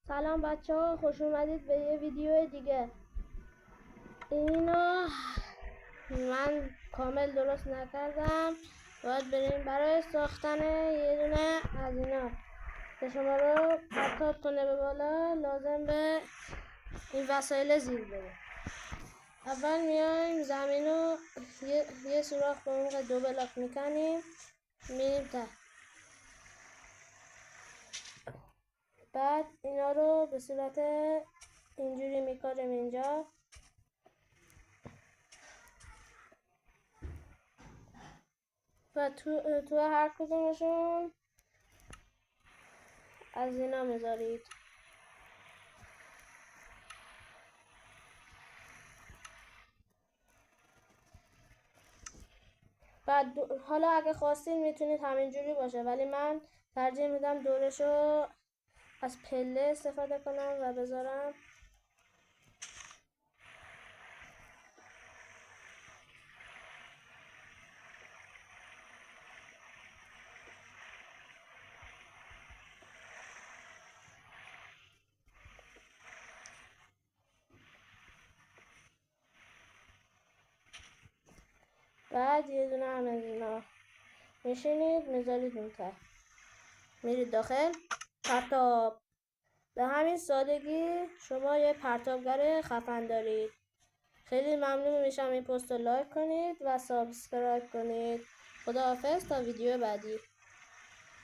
سلام بچه ها، خوش اومدید به یه ویدیو دیگه. اینو من کامل درست نکردم، باید بریم برای ساختن یه دونه از اینا که شما رو پرتاب کنه به بالا. لازم به این وسایل زیر بریم. اول میایم زمین رو یه سوراخ به عمق 2 بلاک میکنیم، میریم ته. بعد اینا رو به صورت اینجوری میکاریم اینجا و تو هر کدومشون از اینا میذارید. بعد حالا اگه خواستین میتونید همینجوری باشه، ولی من ترجیح میدم دورشو از پله استفاده کنم و بذارم. بعد یه دونه هم از اینا میشینید میذارید اون ته، میرید داخل. پرتاب. به همین سادگی شما یه پرتابگر خفن دارید. خیلی ممنون میشم این پست رو لایک کنید و سابسکرایب کنید. خداحافظ تا ویدیو بعدی.